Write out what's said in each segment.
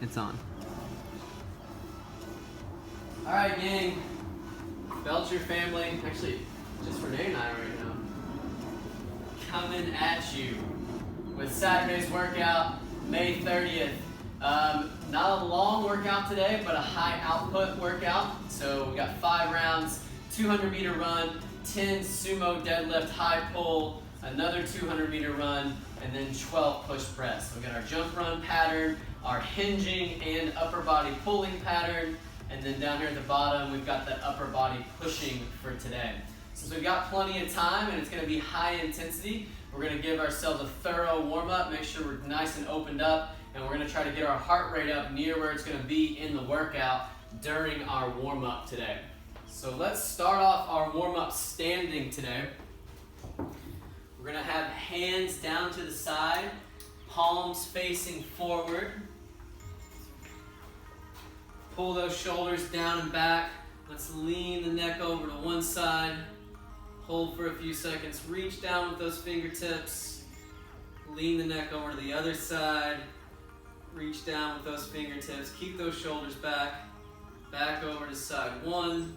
It's on. All right, gang. Belcher family, actually, just Renee and I right now, coming at you with Saturday's workout, May 30th. Not a long workout today, but a high output workout. So we got 5 rounds, 200-meter run, 10 sumo deadlift high pull, another 200-meter run, and then 12 push press. So we got our jump run pattern, our hinging and upper body pulling pattern, and then down here at the bottom, we've got that upper body pushing for today. Since we've got plenty of time and it's gonna be high intensity, we're gonna give ourselves a thorough warm up, make sure we're nice and opened up, and we're gonna try to get our heart rate up near where it's gonna be in the workout during our warm up today. So let's start off our warm up standing today. We're gonna have hands down to the side, palms facing forward. Pull those shoulders down and back. Let's lean the neck over to one side. Hold for a few seconds. Reach down with those fingertips. Lean the neck over to the other side. Reach down with those fingertips. Keep those shoulders back. Back over to side 1.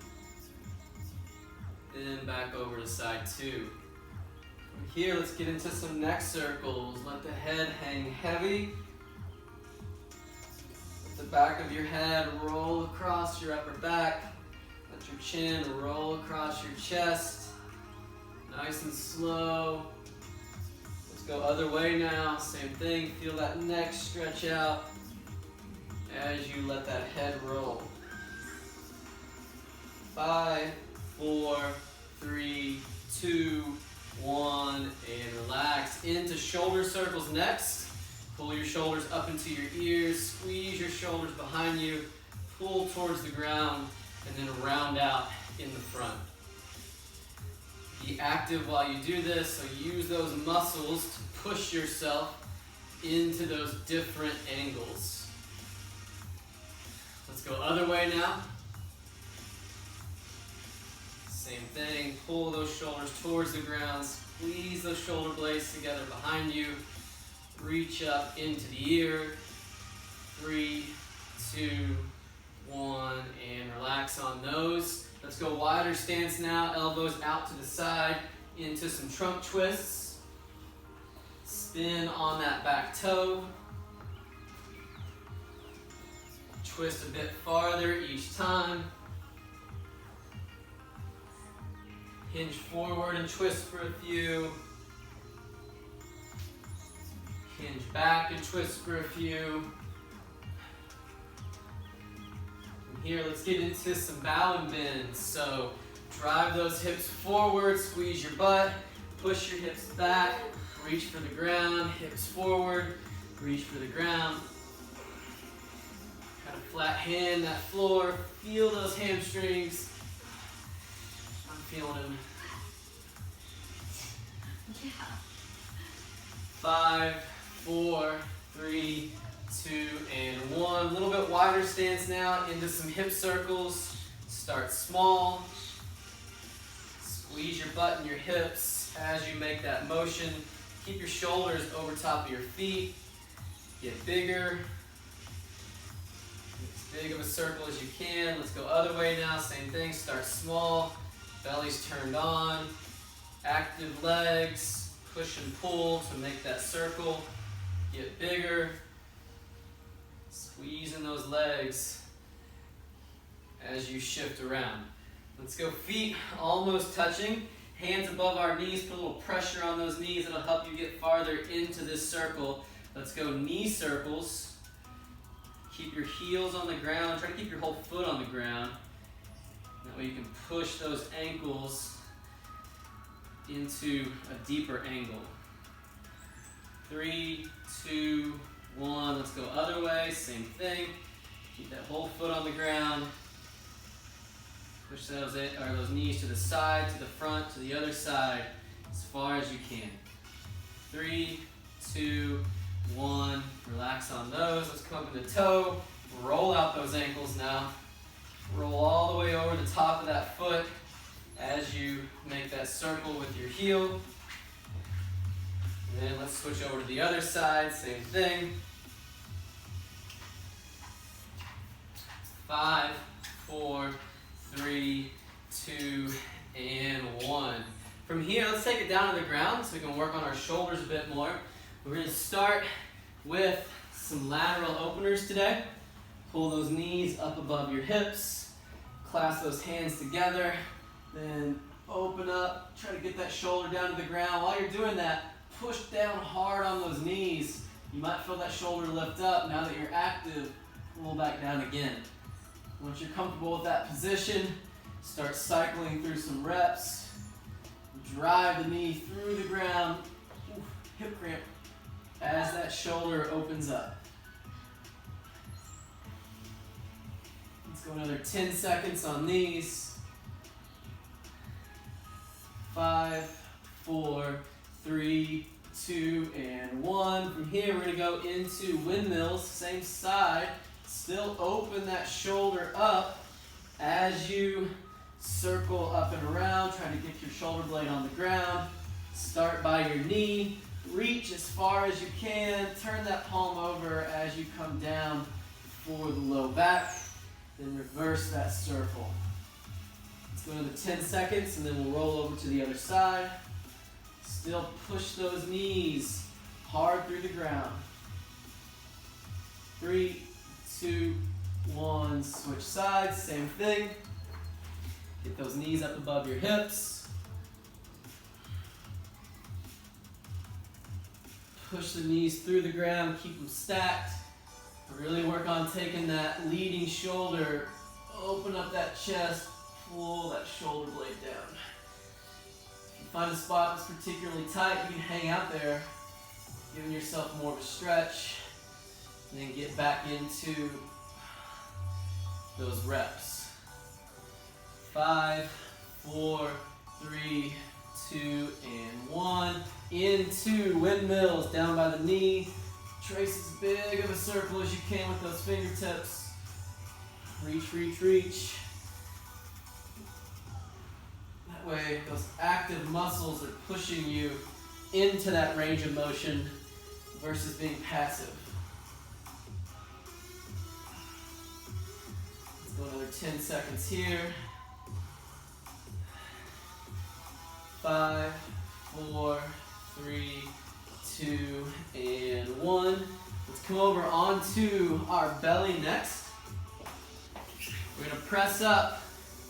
Then back over to side 2. From here, let's get into some neck circles. Let the head hang heavy. The back of your head roll across your upper back. Let your chin roll across your chest. Nice and slow. Let's go other way now. Same thing. Feel that neck stretch out as you let that head roll. 5, 4, 3, 2, 1, and relax. Into shoulder circles next. Pull your shoulders up into your ears, squeeze your shoulders behind you, pull towards the ground, and then round out in the front. Be active while you do this, so use those muscles to push yourself into those different angles. Let's go other way now. Same thing, pull those shoulders towards the ground, squeeze those shoulder blades together behind you. Reach up into the ear. 3, 2, 1, and relax on those. Let's go wider stance now. Elbows out to the side into some trunk twists. Spin on that back toe. Twist a bit farther each time. Hinge forward and twist for a few. Hinge back and twist for a few. From here, let's get into some bow and bends. So drive those hips forward, squeeze your butt, push your hips back, reach for the ground, hips forward, reach for the ground. Kind of flat hand, that floor, feel those hamstrings. I'm feeling them. Yeah. 5, 4, 3, 2, and 1. A little bit wider stance now into some hip circles. Start small. Squeeze your butt and your hips as you make that motion. Keep your shoulders over top of your feet. Get bigger. As big of a circle as you can. Let's go other way now. Same thing. Start small. Belly's turned on. Active legs. Push and pull to make that circle. Get bigger. Squeezing those legs as you shift around. Let's go feet almost touching. Hands above our knees. Put a little pressure on those knees. It'll help you get farther into this circle. Let's go knee circles. Keep your heels on the ground. Try to keep your whole foot on the ground. That way you can push those ankles into a deeper angle. 3, 2, 1. Let's go other way. Same thing. Keep that whole foot on the ground. Push those knees to the side, to the front, to the other side, as far as you can. 3, 2, 1. Relax on those. Let's come up into toe. Roll out those ankles now. Roll all the way over the top of that foot as you make that circle with your heel. And then let's switch over to the other side, same thing. 5, 4, 3, 2, and 1. From here, let's take it down to the ground so we can work on our shoulders a bit more. We're going to start with some lateral openers today. Pull those knees up above your hips, clasp those hands together, then open up, try to get that shoulder down to the ground. While you're doing that, push down hard on those knees. You might feel that shoulder lift up. Now that you're active, pull back down again. Once you're comfortable with that position, start cycling through some reps. Drive the knee through the ground. Ooh, hip cramp as that shoulder opens up. Let's go another 10 seconds on these. 5, 4, 3, 2, and 1. From here, we're going to go into windmills, same side. Still open that shoulder up as you circle up and around, trying to get your shoulder blade on the ground. Start by your knee. Reach as far as you can. Turn that palm over as you come down for the low back. Then reverse that circle. Let's go another 10 seconds and then we'll roll over to the other side. Still push those knees hard through the ground. 3, 2, 1, switch sides, same thing. Get those knees up above your hips. Push the knees through the ground, keep them stacked. Really work on taking that leading shoulder, open up that chest, pull that shoulder blade down. If you find a spot that's particularly tight, you can hang out there, giving yourself more of a stretch, and then get back into those reps. 5, 4, 3, 2, and 1. Into windmills, down by the knee. Trace as big of a circle as you can with those fingertips. Reach, reach, reach. That way, those active muscles are pushing you into that range of motion versus being passive. Let's go another 10 seconds here. 5, 4, 3, 2, and 1. Let's come over onto our belly next. We're going to press up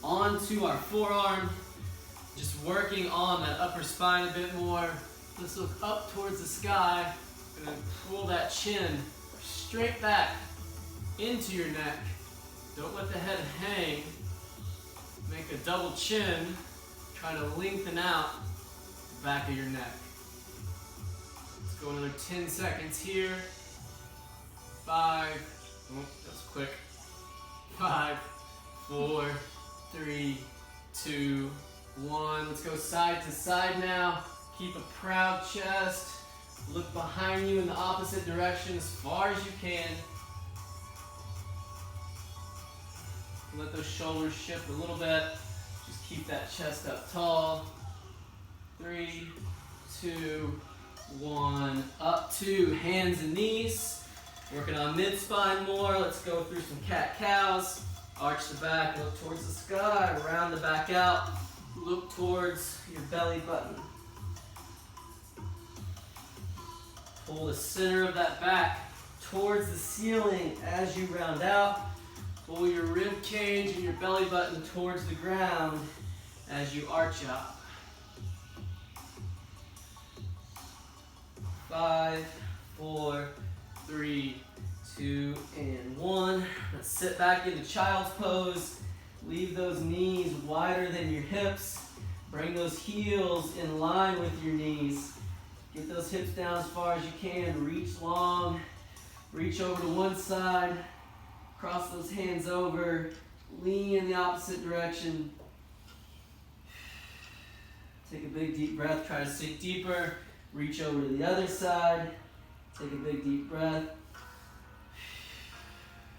onto our forearm, just working on that upper spine a bit more. Let's look up towards the sky and then pull that chin straight back into your neck. Don't let the head hang. Make a double chin, trying to lengthen out the back of your neck. Let's go another 10 seconds here. 5, oh, that was quick. 5, 4, 3, 2, 1. Let's go side to side now. Keep a proud chest. Look behind you in the opposite direction as far as you can. Let those shoulders shift a little bit. Just keep that chest up tall. 3, 2, 1. Up to hands and knees. Working on mid-spine more. Let's go through some cat-cows. Arch the back, look towards the sky, round the back out. Look towards your belly button. Pull the center of that back towards the ceiling as you round out. Pull your rib cage and your belly button towards the ground as you arch out. 5, 4, 3, 2, and 1. Let's sit back into child's pose. Leave those knees wider than your hips. Bring those heels in line with your knees. Get those hips down as far as you can. Reach long. Reach over to one side. Cross those hands over. Lean in the opposite direction. Take a big deep breath. Try to sink deeper. Reach over to the other side. Take a big deep breath.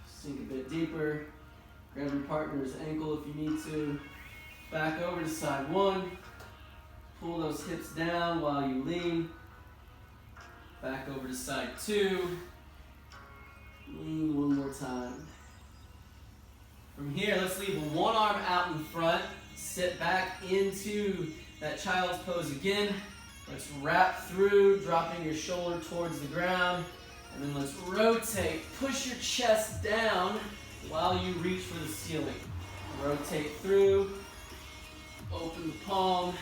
Sink a bit deeper. Grab your partner's ankle if you need to. Back over to side 1. Pull those hips down while you lean. Back over to side 2. Lean one more time. From here, let's leave one arm out in front. Sit back into that child's pose again. Let's wrap through, dropping your shoulder towards the ground. And then let's rotate. Push your chest down while you reach for the ceiling. Rotate through. Open the palm.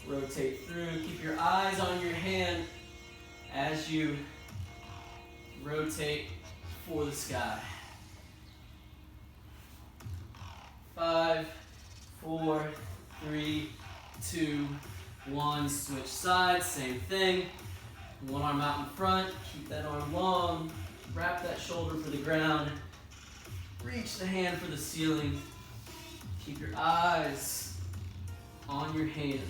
Rotate through. Keep your eyes on your hand as you rotate for the sky. 5, 4, 3, 2, 1. Switch sides, same thing. One arm out in front, keep that arm long. Wrap that shoulder for the ground. Reach the hand for the ceiling. Keep your eyes on your hand.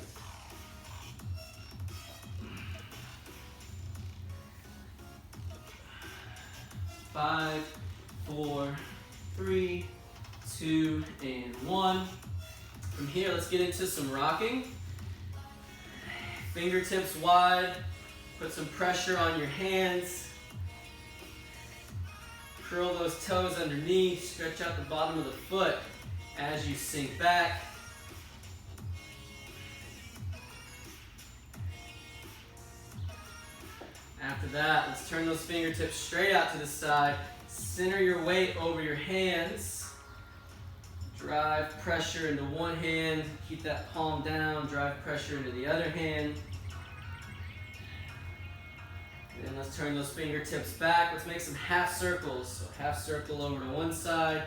5, 4, 3, 2, and 1. From here, let's get into some rocking. Fingertips wide. Put some pressure on your hands. Curl those toes underneath. Stretch out the bottom of the foot as you sink back. After that, let's turn those fingertips straight out to the side. Center your weight over your hands. Drive pressure into one hand. Keep that palm down. Drive pressure into the other hand. And let's turn those fingertips back. Let's make some half circles. So half circle over to one side.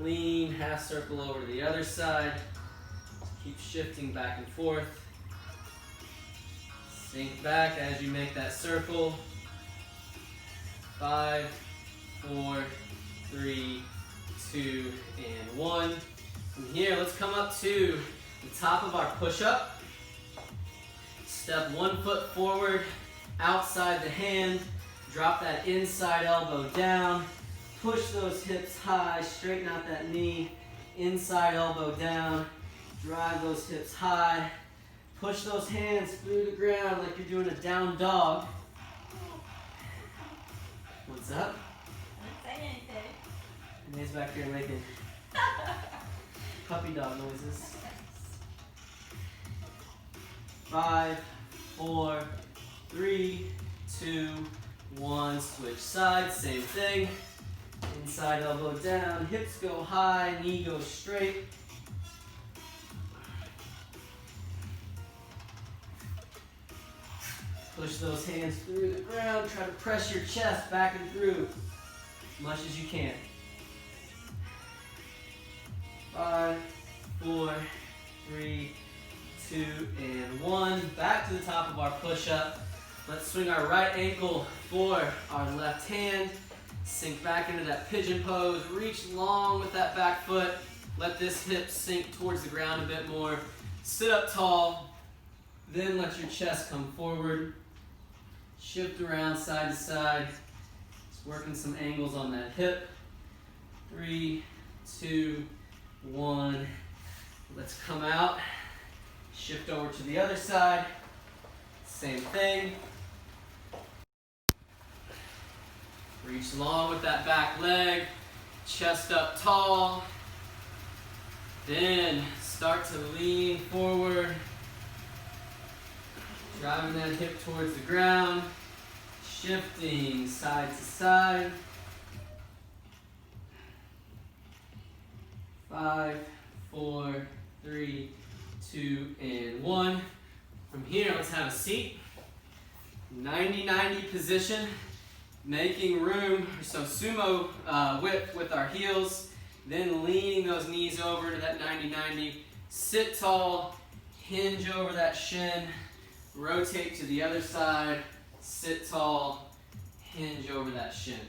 Lean, half circle over to the other side. Keep shifting back and forth. Sink back as you make that circle. 5, 4, 3, 2, and 1. From here, let's come up to the top of our push-up. Step one foot forward, outside the hand. Drop that inside elbow down. Push those hips high, straighten out that knee. Inside elbow down. Drive those hips high. Push those hands through the ground like you're doing a down dog. What's up? I didn't say anything. Nate's back here making puppy dog noises. 5, 4, 3, 2, 1. Switch sides, same thing. Inside elbow down, hips go high, knee goes straight. Push those hands through the ground. Try to press your chest back and through as much as you can. 5, 4, 3, 2, and 1. Back to the top of our push-up. Let's swing our right ankle for our left hand. Sink back into that pigeon pose. Reach long with that back foot. Let this hip sink towards the ground a bit more. Sit up tall. Then let your chest come forward. Shift around side to side. Just working some angles on that hip. 3, 2, 1. Let's come out. Shift over to the other side. Same thing. Reach long with that back leg. Chest up tall. Then start to lean forward. Driving that hip towards the ground. Shifting side to side. 5, 4, 3, 2, and 1. From here, let's have a seat. 90-90 position. Making room, so sumo whip with our heels. Then leaning those knees over to that 90-90. Sit tall. Hinge over that shin. Rotate to the other side, sit tall, hinge over that shin.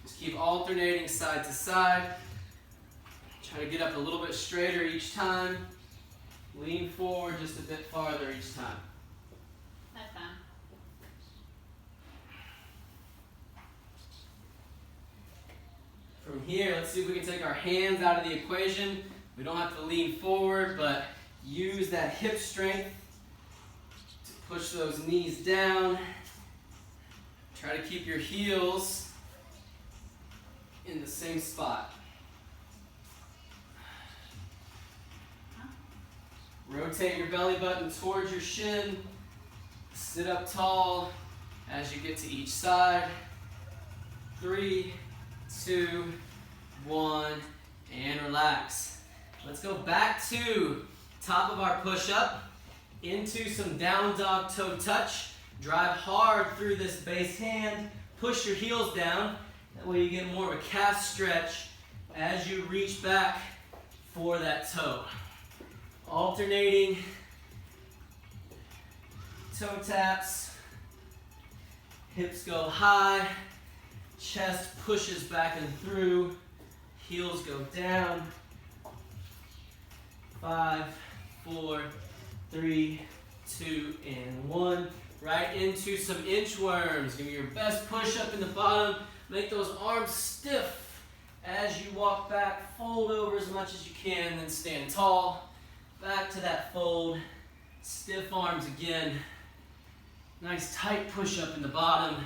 Just keep alternating side to side. Try to get up a little bit straighter each time. Lean forward just a bit farther each time. That's fine. From here, let's see if we can take our hands out of the equation. We don't have to lean forward, but use that hip strength. Push those knees down. Try to keep your heels in the same spot. Rotate your belly button towards your shin. Sit up tall as you get to each side. 3, 2, 1, and relax. Let's go back to top of our push-up into some down dog toe touch. Drive hard through this base hand. Push your heels down. That way you get more of a calf stretch as you reach back for that toe. Alternating toe taps. Hips go high. Chest pushes back and through. Heels go down. 5, 4, 3, 2, and 1. Right into some inchworms. Give me your best push up in the bottom. Make those arms stiff as you walk back. Fold over as much as you can, then stand tall. Back to that fold. Stiff arms again. Nice tight push up in the bottom.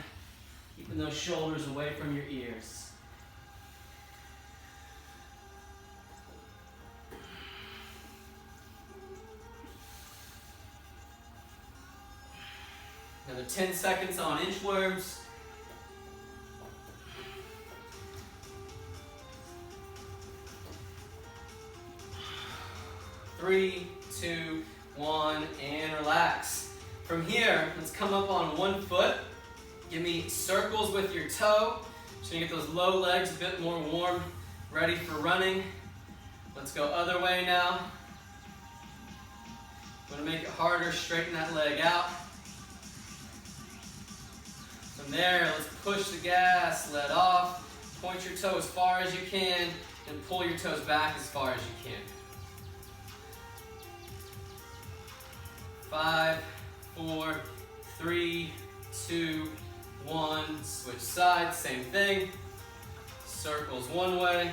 Keeping those shoulders away from your ears. Another 10 seconds on inchworms. 3, 2, 1, and relax. From here, let's come up on one foot. Give me circles with your toe. Just gonna get those low legs a bit more warm, ready for running. Let's go other way now. I'm gonna make it harder, straighten that leg out. From there, let's push the gas, let off. Point your toe as far as you can, and pull your toes back as far as you can. 5, 4, 3, 2, 1. Switch sides, same thing. Circles one way,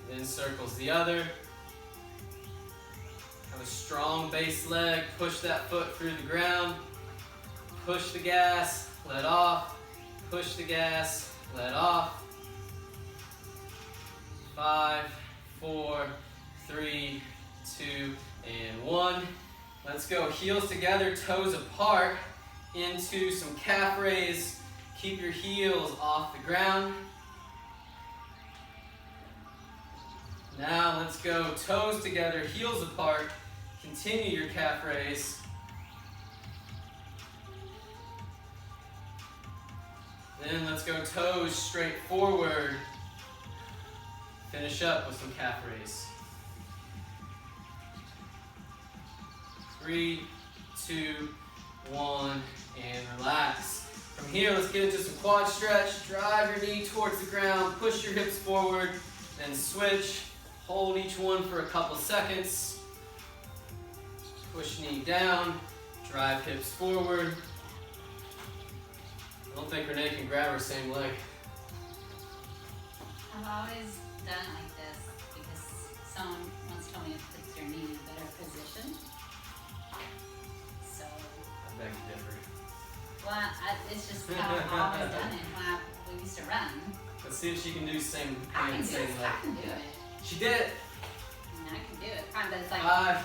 then circles the other. Have a strong base leg, push that foot through the ground. Push the gas, let off. Push the gas, let off. 5, 4, 3, 2, and 1. Let's go heels together, toes apart into some calf raise. Keep your heels off the ground. Now let's go toes together, heels apart. Continue your calf raise. Then let's go toes straight forward. Finish up with some calf raise. 3, 2, 1, and relax. From here, let's get into some quad stretch. Drive your knee towards the ground, push your hips forward, then switch. Hold each one for a couple seconds. Push knee down, drive hips forward. I don't think Renee can grab her same leg. I've always done it like this because someone once told me it puts your knee in a better position. So. I beg to differ. Well, it's just how I've always done it when we used to run. Let's see if she can do same I can hand, do same it. leg. I can do it. She did it. I mean, I can do it. Fine, but it's like 5,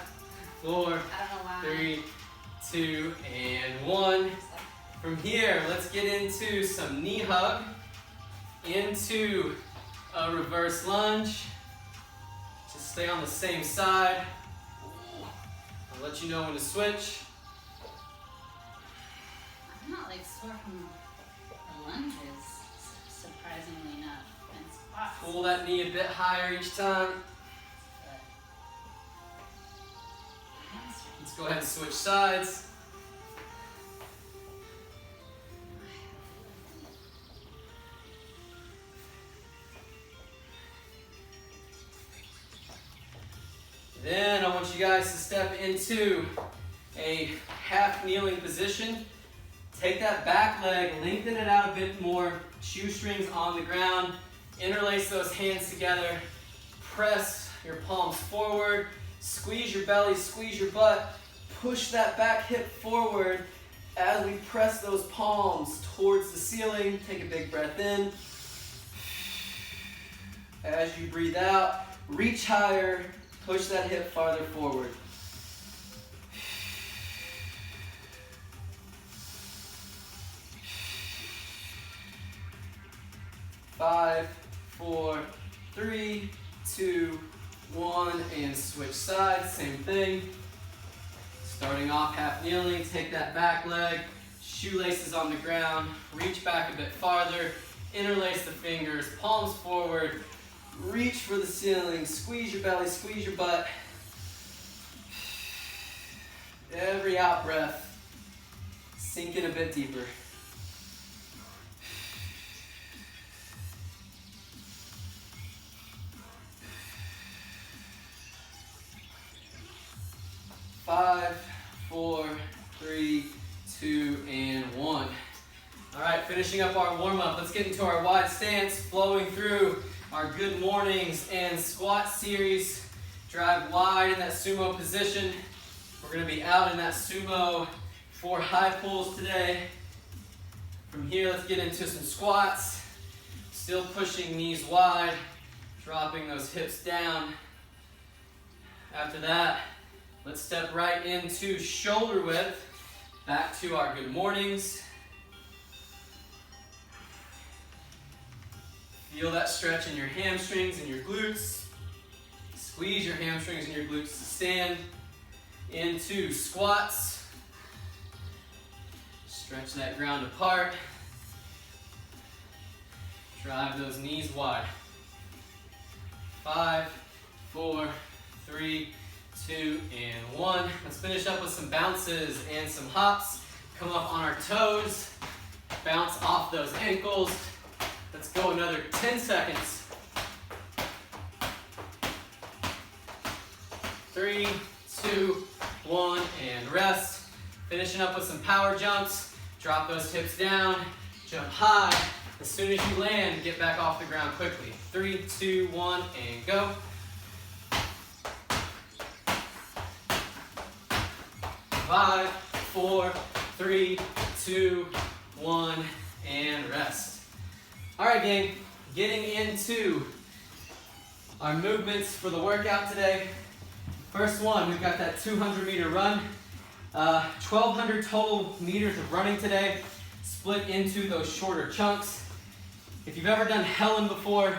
4, I don't know why. 3, 2, and 1. It's like, From here, let's get into some knee hug, into a reverse lunge. Just stay on the same side. I'll let you know when to switch. I'm not like sore from the lunges, surprisingly enough, and squats. Pull that knee a bit higher each time. But hamstrings. Let's go ahead and switch sides. Then I want you guys to step into a half kneeling position. Take that back leg, lengthen it out a bit more, shoestrings on the ground, interlace those hands together, press your palms forward, squeeze your belly, squeeze your butt, push that back hip forward as we press those palms towards the ceiling. Take a big breath in. As you breathe out, reach higher, Push that hip farther forward. 5, 4, 3, 2, 1, and switch sides, same thing. Starting off half kneeling, take that back leg, shoelaces on the ground, reach back a bit farther, interlace the fingers, palms forward, reach for the ceiling, squeeze your belly, squeeze your butt. Every out breath, sink in a bit deeper. Five, 4, 3, 2, and 1. All right, finishing up our warm-up. Let's get into our wide stance, flowing through our good mornings and squat series. Drive wide in that sumo position. We're going to be out in that sumo for high pulls today. From here, let's get into some squats. Still pushing knees wide, dropping those hips down. After that, let's step right into shoulder width. Back to our good mornings. Feel that stretch in your hamstrings and your glutes. Squeeze your hamstrings and your glutes to stand. Into squats. Stretch that ground apart. Drive those knees wide. 5, 4, 3, 2, and 1. Let's finish up with some bounces and some hops. Come up on our toes. Bounce off those ankles. Let's go another 10 seconds. 3, 2, 1, and rest. Finishing up with some power jumps. Drop those hips down. Jump high. As soon as you land, get back off the ground quickly. 3, 2, 1, and go. 5, 4, 3, 2, 1, and rest. All right, gang, getting into our movements for the workout today. First one, we've got that 200-meter run. 1,200 total meters of running today, split into those shorter chunks. If you've ever done Helen before,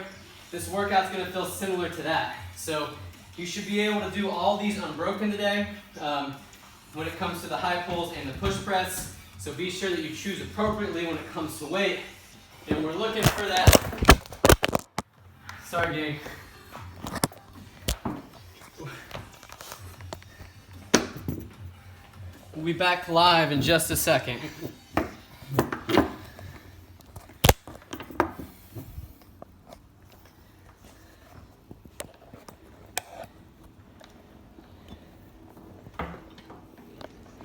this workout's gonna feel similar to that. So you should be able to do all these unbroken today when it comes to the high pulls and the push press. So be sure that you choose appropriately when it comes to weight. And we're looking for that. Sorry, gang. We'll be back live in just a second.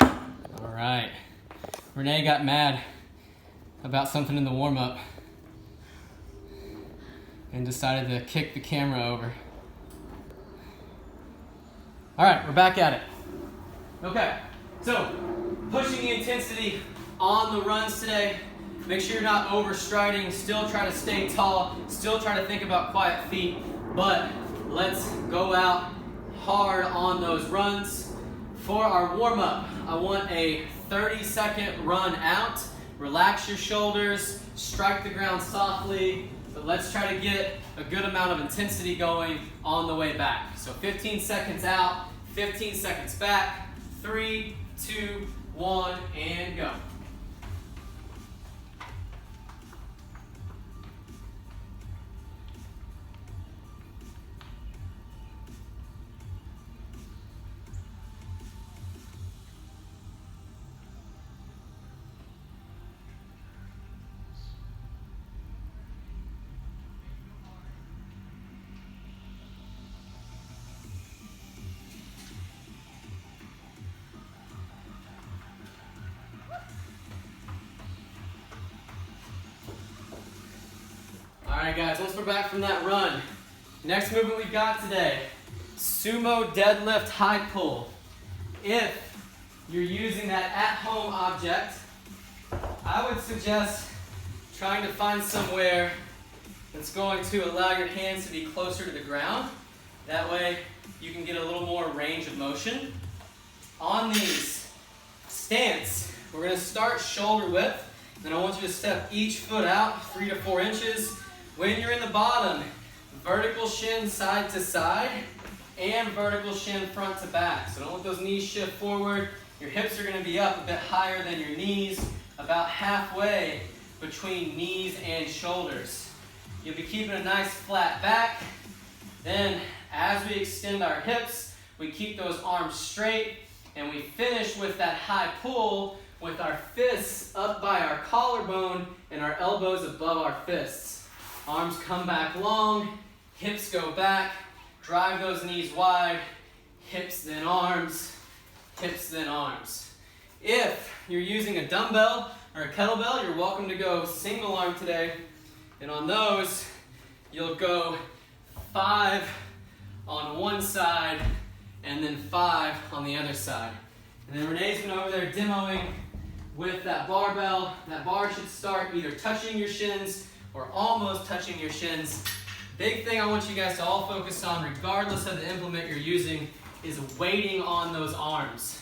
All right. Renee got mad about something in the warm-up and decided to kick the camera over. All right, we're back at it. Okay. So, pushing the intensity on the runs today. Make sure you're not overstriding. Still try to stay tall. Still try to think about quiet feet. But let's go out hard on those runs. For our warm-up, I want a 30-second run out. Relax your shoulders. Strike the ground softly. But let's try to get a good amount of intensity going on the way back. So 15 seconds out, 15 seconds back. 3, 2, 1, and go. All right, guys, once we're back from that run, next movement we've got today, Sumo Deadlift High Pull. If you're using that at-home object, I would suggest trying to find somewhere that's going to allow your hands to be closer to the ground. That way you can get a little more range of motion. On these stance, we're going to start shoulder width. Then I want you to step each foot out 3 to 4 inches. When you're in the bottom, vertical shin side to side and vertical shin front to back. So don't let those knees shift forward. Your hips are going to be up a bit higher than your knees, about halfway between knees and shoulders. You'll be keeping a nice flat back. Then as we extend our hips, we keep those arms straight, and we finish with that high pull with our fists up by our collarbone and our elbows above our fists. Arms come back long, hips go back, drive those knees wide, hips then arms, hips then arms. If you're using a dumbbell or a kettlebell, you're welcome to go single arm today. And on those, you'll go 5 on one side and then 5 on the other side. And then Renee's been over there demoing with that barbell. That bar should start either touching your shins or almost touching your shins. Big thing I want you guys to all focus on, regardless of the implement you're using, is weighting on those arms.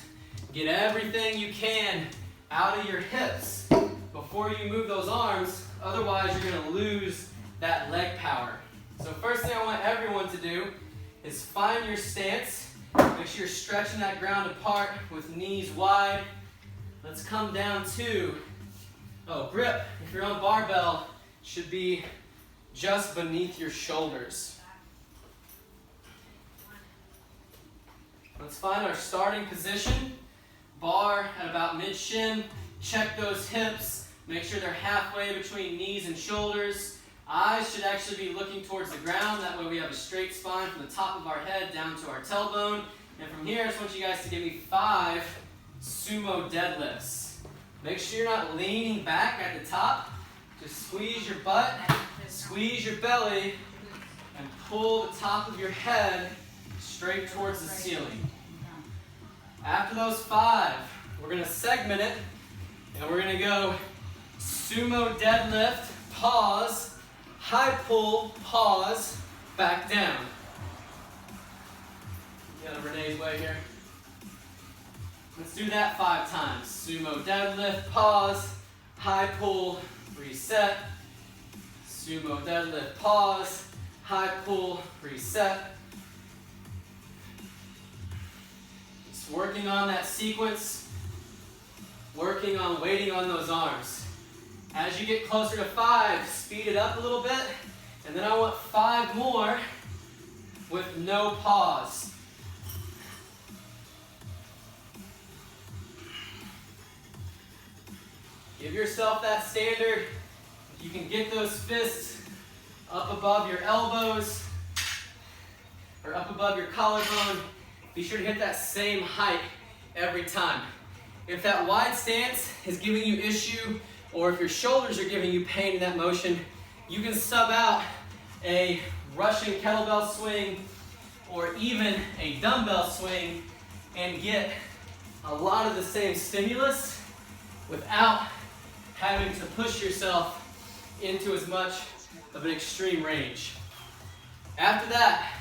Get everything you can out of your hips before you move those arms, otherwise you're going to lose that leg power. So first thing I want everyone to do is find your stance. Make sure you're stretching that ground apart with knees wide. Let's come down to, grip. If you're on barbell, should be just beneath your shoulders. Let's find our starting position. Bar at about mid-shin. Check those hips. Make sure they're halfway between knees and shoulders. Eyes should actually be looking towards the ground. That way we have a straight spine from the top of our head down to our tailbone. And from here, I just want you guys to give me 5 Sumo Deadlifts. Make sure you're not leaning back at the top. Just squeeze your butt, squeeze your belly, and pull the top of your head straight towards the ceiling. After those 5, we're going to segment it, and we're going to go Sumo Deadlift, pause, high pull, pause, back down. Get out of Renee's way here. Let's do that 5 times. Sumo Deadlift, pause, high pull, reset. Sumo Deadlift, pause, high pull, reset. Just working on that sequence, working on weighting on those arms. As you get closer to 5, speed it up a little bit, and then I want 5 more with no pause. Give yourself that standard. If you can get those fists up above your elbows or up above your collarbone, be sure to hit that same height every time. If that wide stance is giving you issue, or if your shoulders are giving you pain in that motion, you can sub out a Russian kettlebell swing or even a dumbbell swing and get a lot of the same stimulus without having to push yourself into as much of an extreme range. After that,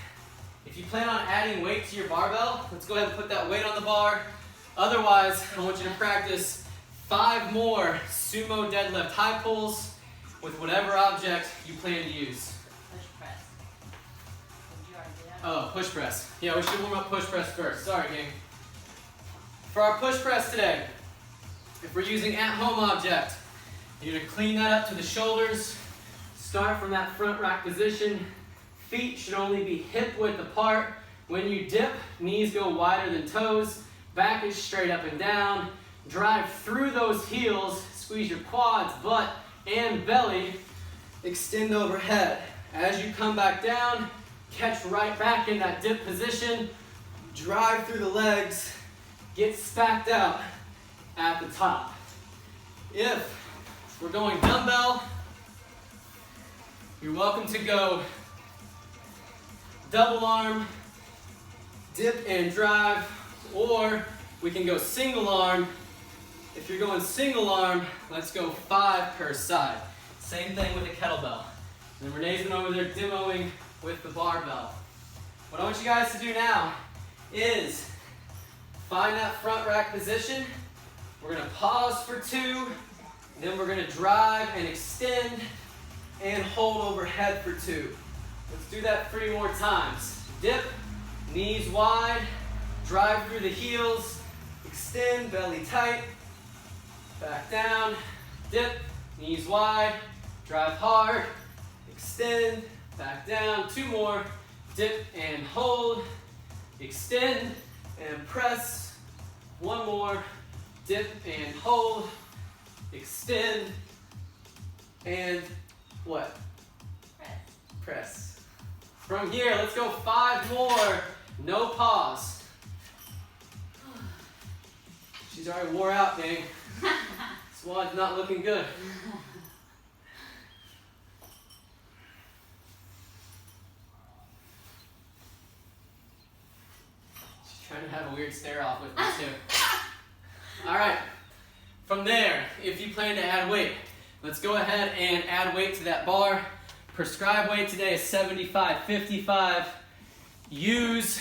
if you plan on adding weight to your barbell, let's go ahead and put that weight on the bar. Otherwise, I want you to practice 5 more Sumo Deadlift high pulls with whatever object you plan to use. Push press. Did you already do that? Oh, push press. Yeah, we should warm up push press first. Sorry, gang. For our push press today, if we're using at-home object, you're going to clean that up to the shoulders. Start from that front rack position. Feet should only be hip width apart. When you dip, knees go wider than toes. Back is straight up and down. Drive through those heels. Squeeze your quads, butt, and belly. Extend overhead. As you come back down, catch right back in that dip position. Drive through the legs. Get spacked out at the top. If we're going dumbbell, you're welcome to go double arm, dip and drive, or we can go single arm. If you're going single arm, let's go 5 per side. Same thing with the kettlebell. And Renee's been over there demoing with the barbell. What I want you guys to do now is find that front rack position. We're gonna pause for 2, then we're gonna drive and extend and hold overhead for 2. Let's do that 3 more times. Dip, knees wide, drive through the heels, extend, belly tight, back down, dip, knees wide, drive hard, extend, back down, 2 more, dip and hold, extend and press, 1 more, dip and hold, extend, and what? Press. From here, let's go 5 more, no pause. She's already wore out, gang. Squat's not looking good. She's trying to have a weird stare off with me too. All right, from there, if you plan to add weight, let's go ahead and add weight to that bar. Prescribed weight today is 75-55. Use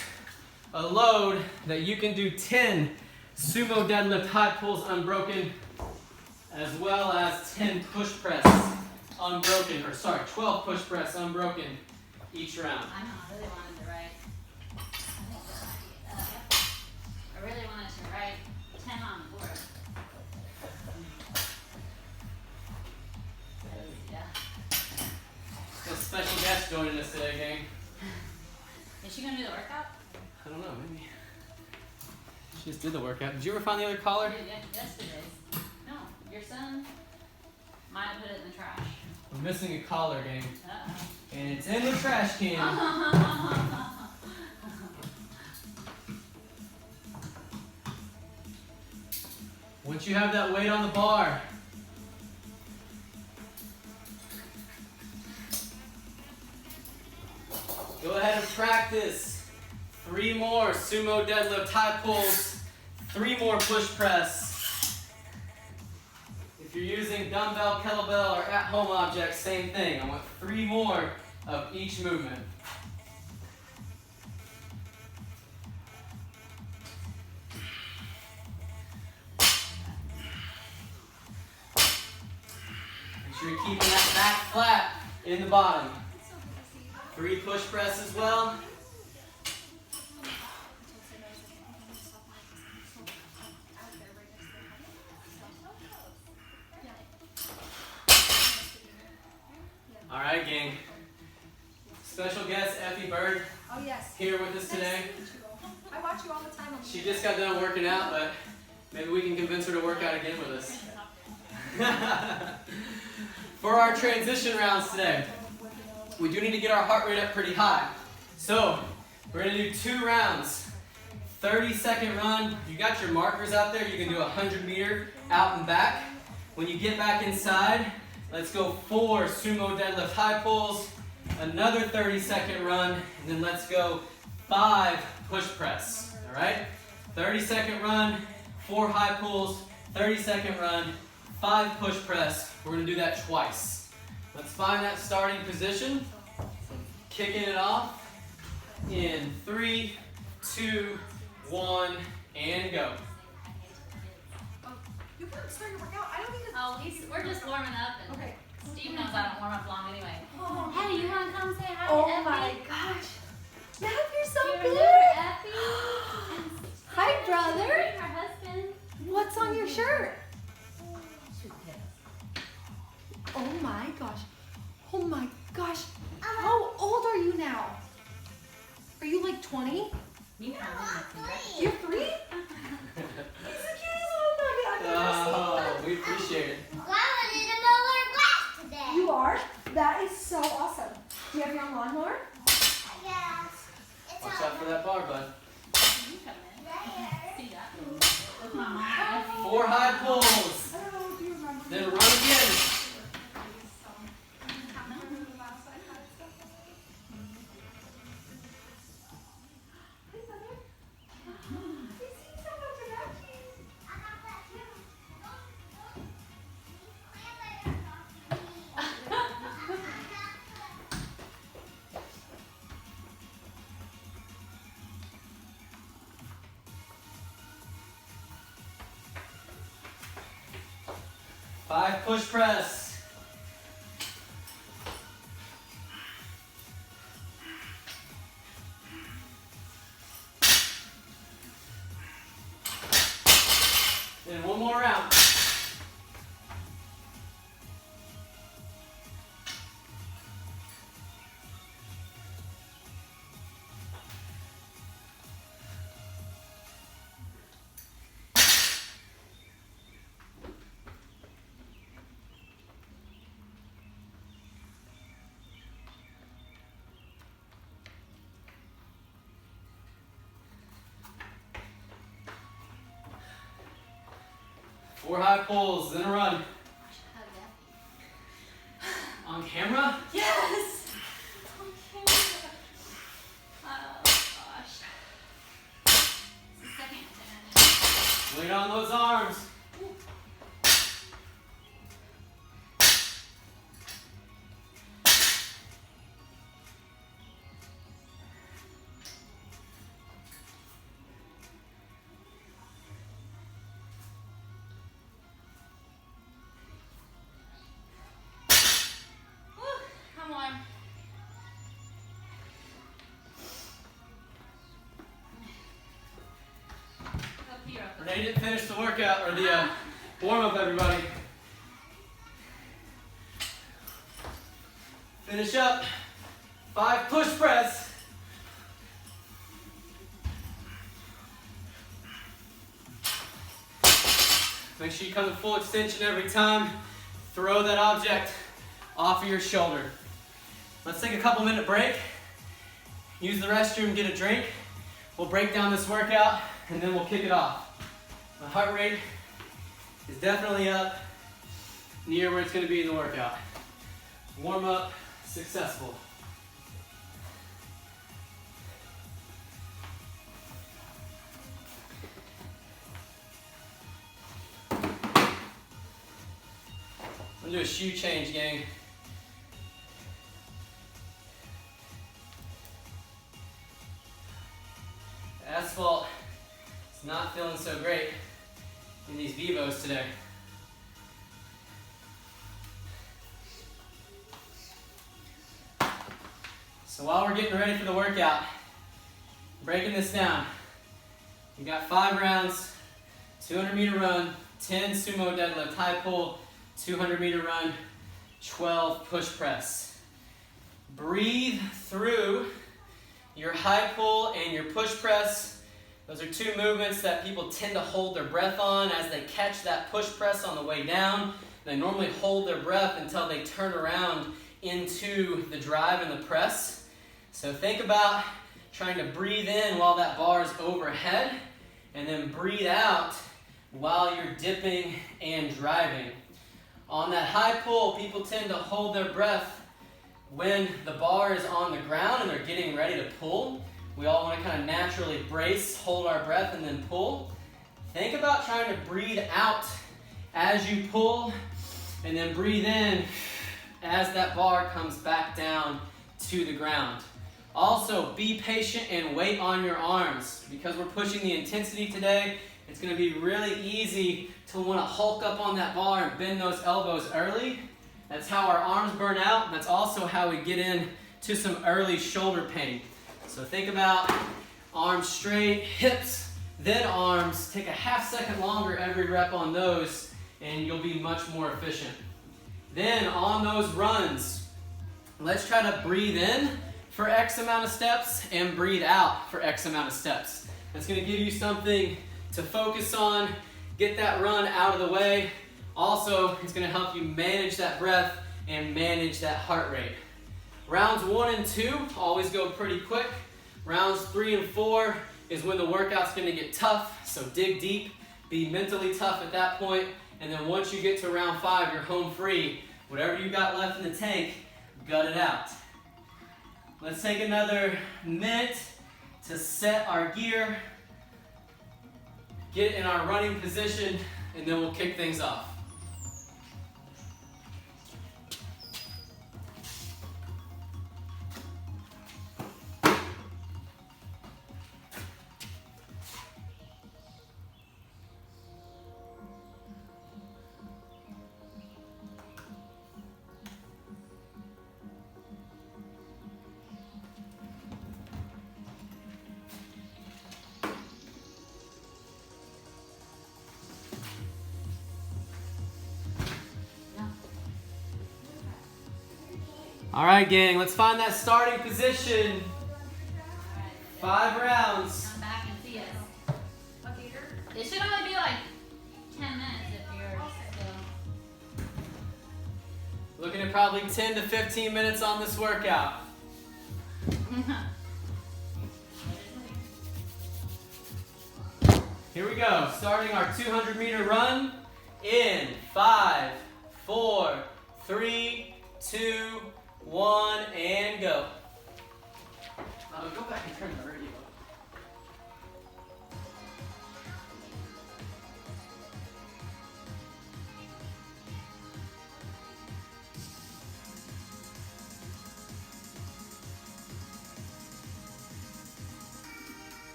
a load that you can do 10 sumo deadlift high pulls unbroken, as well as 10 push press unbroken, or sorry, 12 push press unbroken each round. I know, I really wanted to write. I really wanted to write 10 on the board. A special guest joining us today, gang. Is she gonna do the workout? I don't know, maybe. She just did the workout. Did you ever find the other collar? Yesterday's. No, your son might have put it in the trash. We're missing a collar, gang. Uh-oh. And it's in the trash can. Once you have that weight on the bar, go ahead and practice 3 more sumo deadlift high pulls, 3 more push press. If you're using dumbbell, kettlebell, or at-home objects, same thing. I want 3 more of each movement. Make sure you're keeping that back flat in the bottom. 3 push press as well. All right, gang. Special guest Effie Bird. Oh yes. Here with us today. Nice to meet you. I watch you all the time. She just got done working out, but maybe we can convince her to work out again with us. For our transition rounds today, we do need to get our heart rate up pretty high. So we're gonna do 2 rounds. 30-second run. If you got your markers out there, you can do a 100-meter out and back. When you get back inside, let's go 4 sumo deadlift high pulls, another 30-second run, and then let's go 5 push press. All right? 30-second run, 4 high pulls, 30-second run, 5 push press. We're gonna do that twice. Let's find that starting position. Kicking it off in 3, 2, 1, and go. You can't start your workout. I don't need to. Oh, we're just warming up, and Okay. Steve knows I don't warm up long anyway. Oh, Hey, you want to come say hi oh to Effie? my gosh. Dad, you're so You big. remember Effie? And Hi, brother. her husband. What's on your shirt? Oh my gosh. Oh my gosh. How old are you now? Are you like 20? You come in. You're 3? He's the cutest little puppy I've ever Oh, we appreciate it. seen. You are? That is so awesome. Do you have your own lawnmower? Watch out for that bar, bud. You come in. See that? With my mom. 4 high pulls. I don't know if you remember. Then run again. 5 push press. Then one more round. Four high pulls, then a run. How'd that be? On camera? Yes! On camera. Oh gosh. It's the second time. Weight on those arms. Come on. Up here, up Renee didn't finish the workout, or the warm-up, everybody. Finish up. 5 push press. Make sure you come to full extension every time. Throw that object off of your shoulder. Let's take a couple minute break. Use the restroom, get a drink. We'll break down this workout and then we'll kick it off. My heart rate is definitely up near where it's going to be in the workout. Warm up successful. I'm going to do a shoe change, gang. The asphalt is not feeling so great in these Vivos today. So while we're getting ready for the workout, breaking this down, we got 5 rounds, 200-meter run, 10 sumo deadlift high pull, 200-meter run, 12 push press. Breathe through your high pull and your push press. Those are 2 movements that people tend to hold their breath on as they catch that push press on the way down. They normally hold their breath until they turn around into the drive and the press. So think about trying to breathe in while that bar is overhead, and then breathe out while you're dipping and driving. On that high pull, people tend to hold their breath when the bar is on the ground and they're getting ready to pull. We all want to kind of naturally brace, hold our breath, and then pull. Think about trying to breathe out as you pull, and then breathe in as that bar comes back down to the ground. Also, be patient and wait on your arms. Because we're pushing the intensity today, it's going to be really easy to want to hulk up on that bar and bend those elbows early. That's how our arms burn out, and that's also how we get into some early shoulder pain. So think about arms straight, hips, then arms. Take a half second longer every rep on those, and you'll be much more efficient. Then on those runs, let's try to breathe in for X amount of steps and breathe out for X amount of steps. That's going to give you something to focus on, get that run out of the way. Also, it's going to help you manage that breath and manage that heart rate. Rounds 1 and 2 always go pretty quick. Rounds 3 and 4 is when the workout's going to get tough, so dig deep, be mentally tough at that point, and then once you get to round 5, you're home free. Whatever you got left in the tank, gut it out. Let's take another minute to set our gear, get in our running position, and then we'll kick things off. All right, gang, let's find that starting position. 5 rounds. Come back and see us. It should only be like 10 minutes if you're still. Looking at probably 10 to 15 minutes on this workout. Here we go, starting our 200-meter run in 5, 4, 3, 2, 1, and go. Go back and turn the radio up.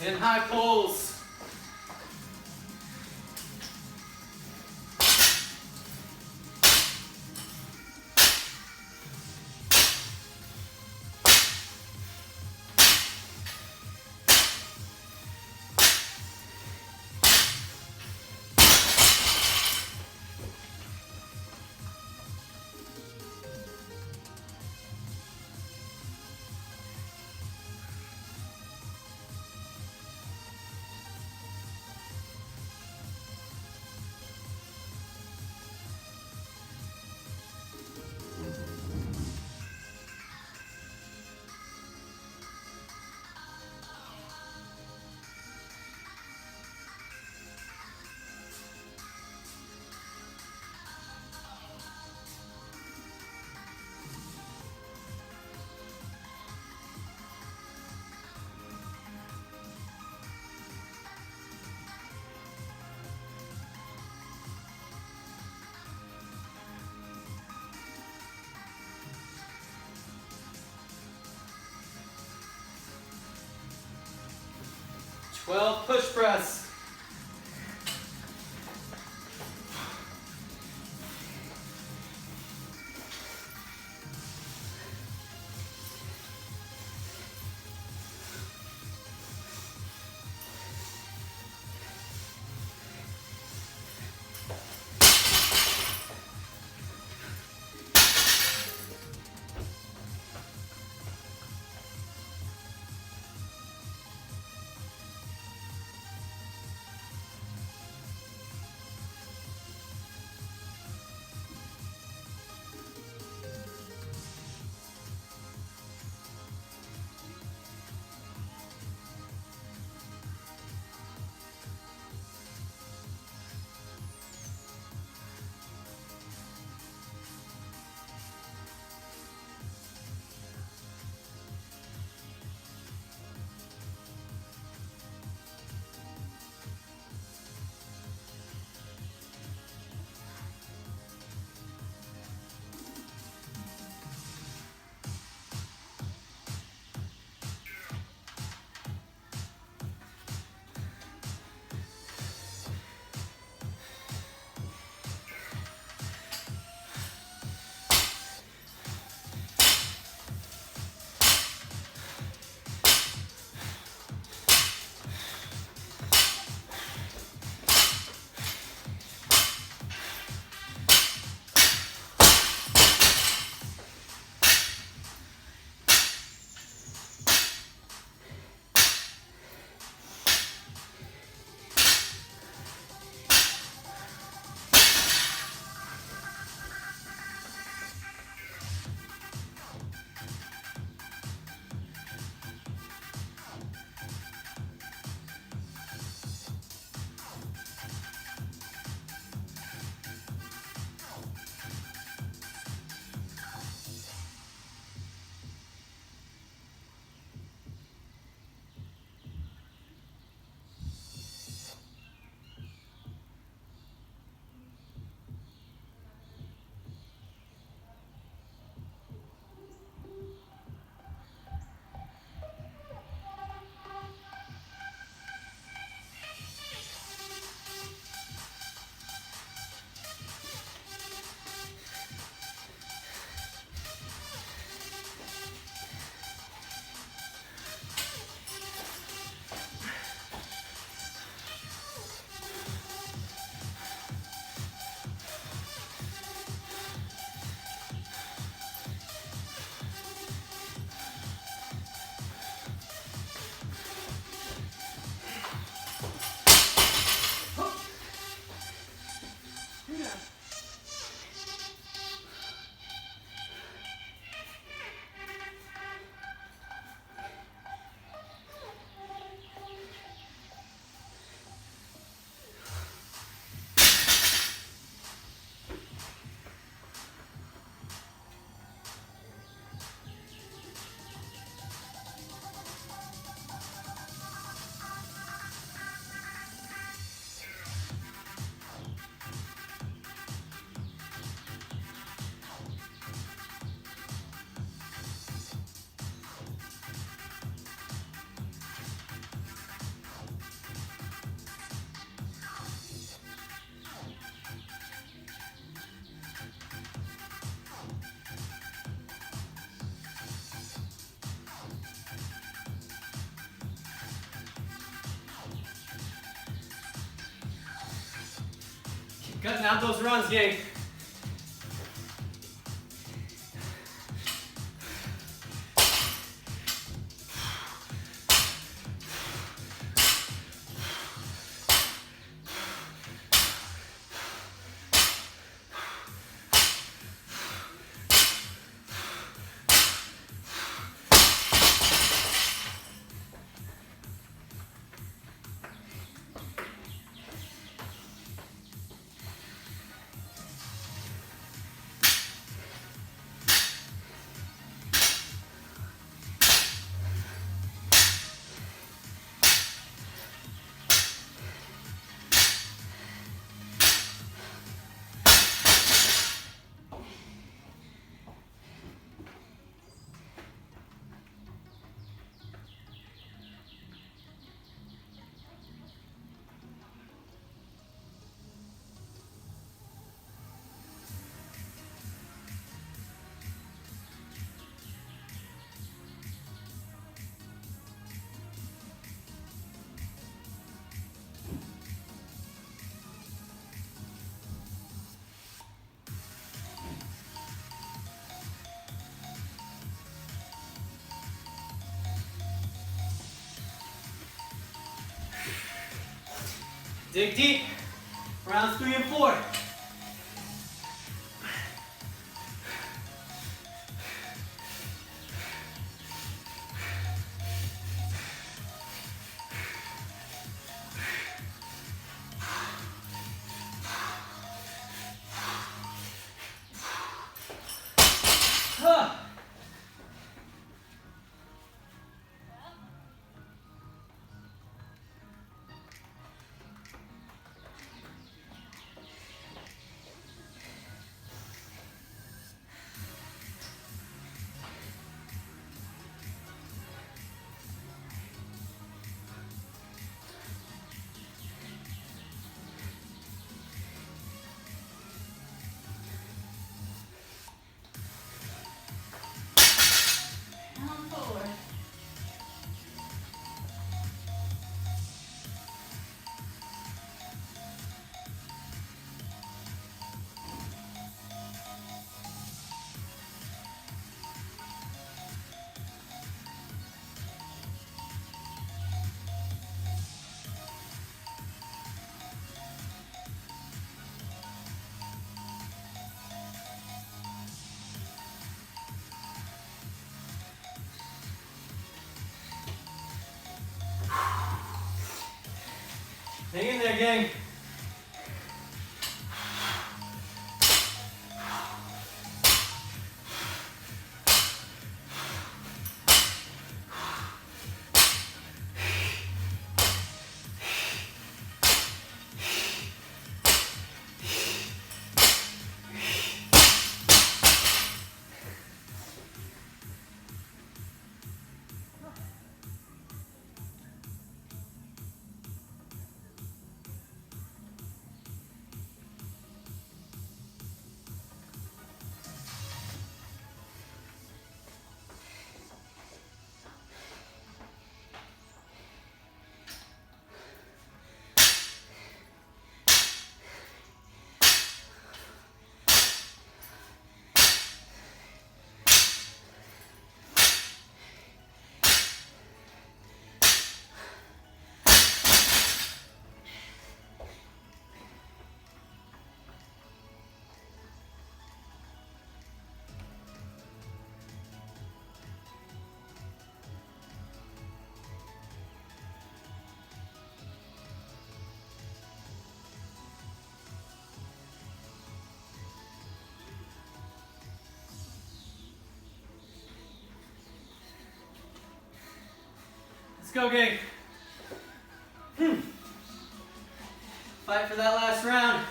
In high pulls. Push press. Cutting out those runs, gang. Dig deep. Rounds 3 and 4. Hang in there, gang. Let's go, gang. Fight for that last round.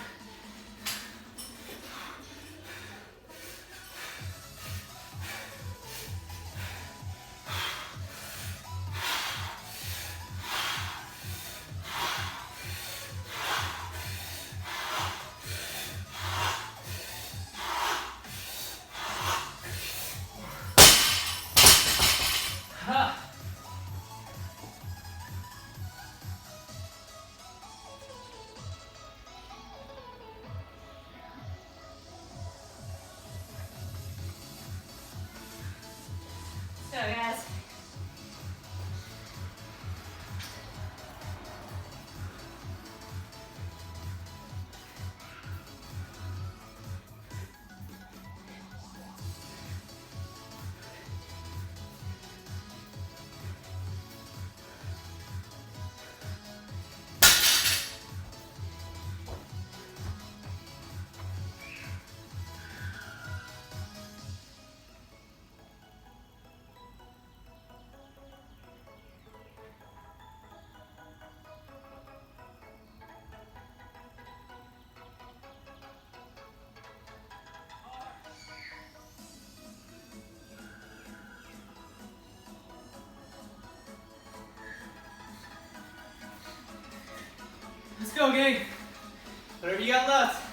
go, gang. Whatever you got left.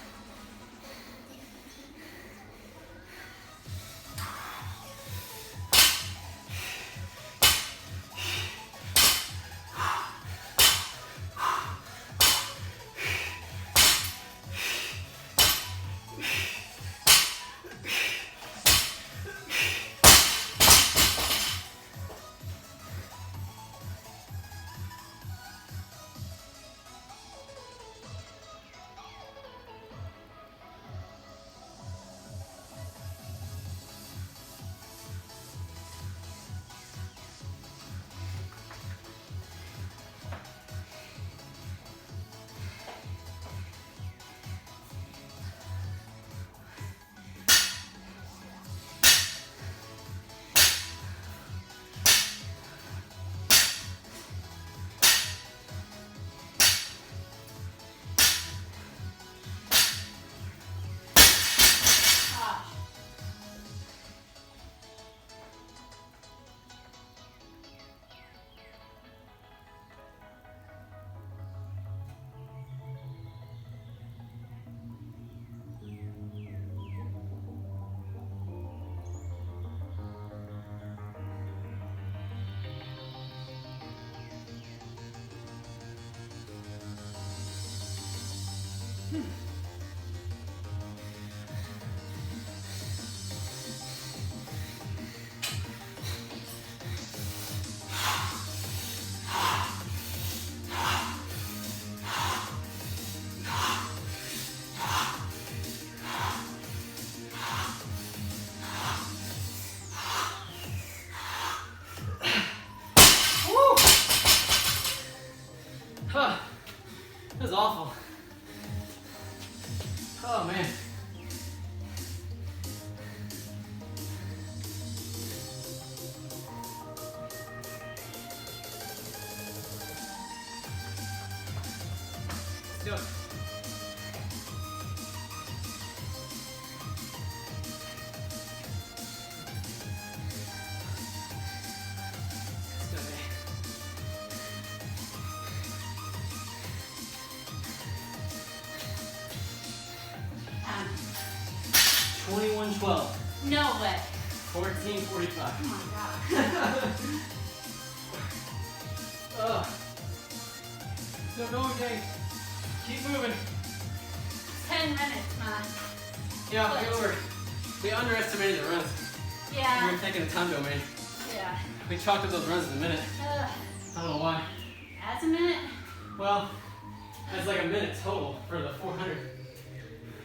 Huh. That was awful. Oh man. Let's do it. Let's go, man. 21:12. No way. 14:45. Oh my god. Ugh. Still going, gang. Keep moving. 10 minutes, man. Yeah, we underestimated the runs. We Yeah. were taking a time domain. Yeah. We chalked up those runs in a minute. Ugh. I don't know why. That's a minute. Well, that's like a minute total for the 400.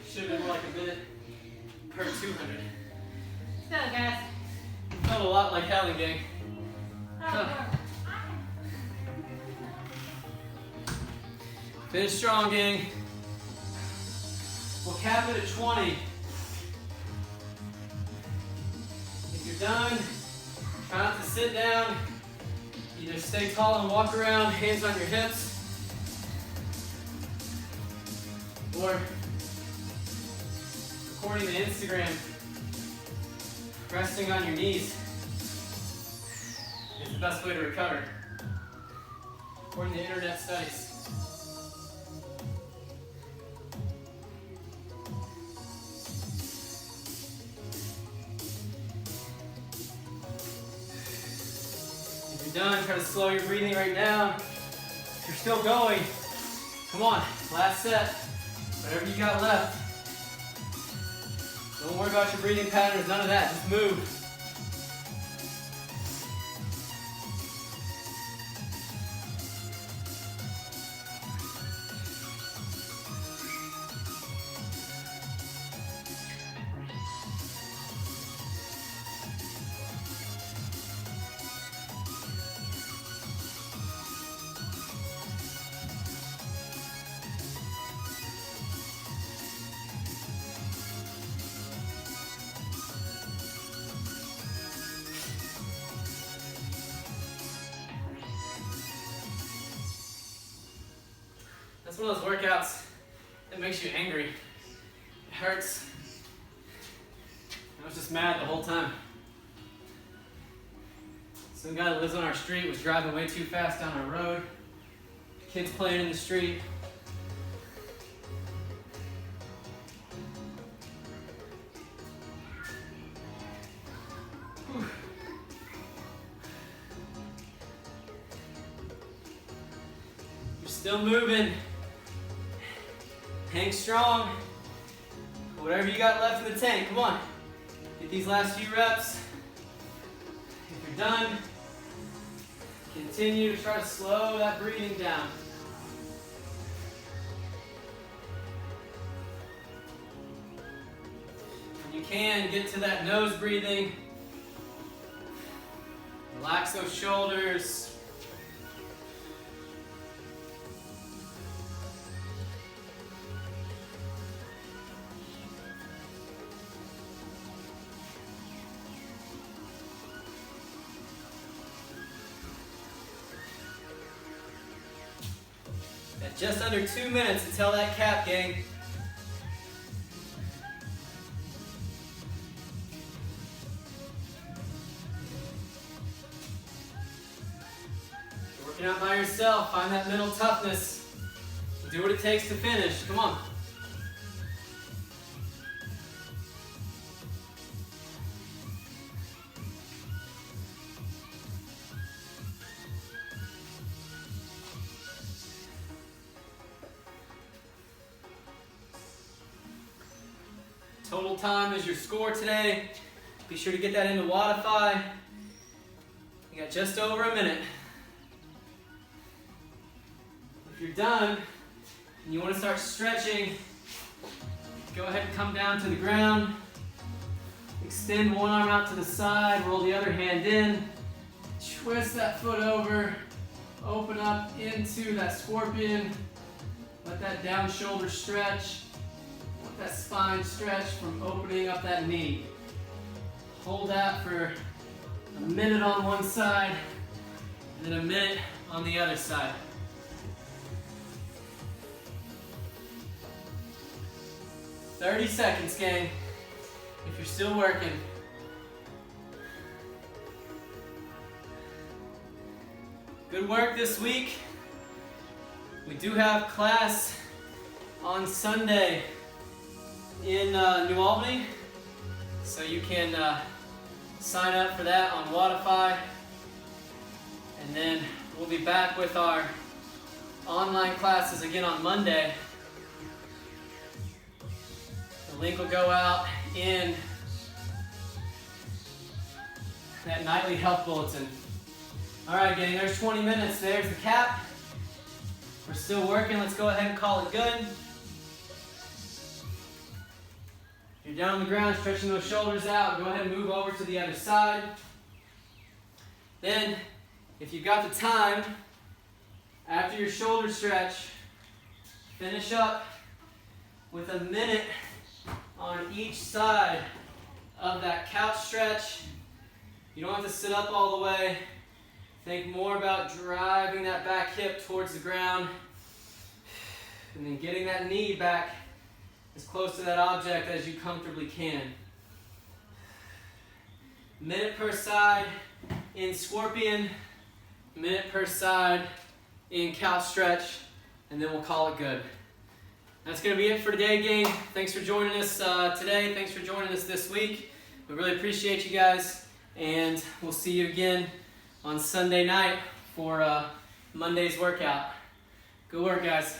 Should have been more like a minute per 200. Let's go, guys. Felt a lot like Helen, gang. Oh, Finish strong, gang. We'll cap it at 20. If you're done, try not to sit down. Either stay tall and walk around, hands on your hips, or according to Instagram, resting on your knees is the best way to recover, according to internet studies. Done. Try to slow your breathing right down. If you're still going, come on, last set. Whatever you got left. Don't worry about your breathing patterns, none of that. Just move. That's one of those workouts that makes you angry. It hurts. I was just mad the whole time. Some guy that lives on our street was driving way too fast down our road. Kids playing in the street. still moving. Hang strong. Whatever you got left in the tank, come on. Get these last few reps. If you're done, continue to try to slow that breathing down. When you can, get to that nose breathing. Relax those shoulders. At just under 2 minutes until that cap, gang. Working out by yourself, find that mental toughness. Do what it takes to finish. Come on. Total time is your score today. Be sure to get that into Wodify. You got just over a minute. If you're done and you want to start stretching, go ahead and come down to the ground. Extend one arm out to the side, roll the other hand in. Twist that foot over. Open up into that scorpion. Let that down shoulder stretch. Let that spine stretch from opening up that knee. Hold that for a minute on one side and then a minute on the other side. "30 seconds, gang, if you're still working. Good work this week. We do have class on Sunday in New Albany, so you can sign up for that on Wodify, and then we'll be back with our online classes again on Monday. The link will go out in that nightly health bulletin. All right, gang, there's 20 minutes. There's the cap. We're still working. Let's go ahead and call it good. You're down on the ground, stretching those shoulders out. Go ahead and move over to the other side. Then, if you've got the time, after your shoulder stretch, finish up with a minute on each side of that couch stretch. You don't have to sit up all the way. Think more about driving that back hip towards the ground and then getting that knee back as close to that object as you comfortably can. Minute per side in scorpion, minute per side in couch stretch, and then we'll call it good. That's going to be it for today, gang. Thanks for joining us today. Thanks for joining us this week. We really appreciate you guys, and we'll see you again on Sunday night for Monday's workout. Good work, guys.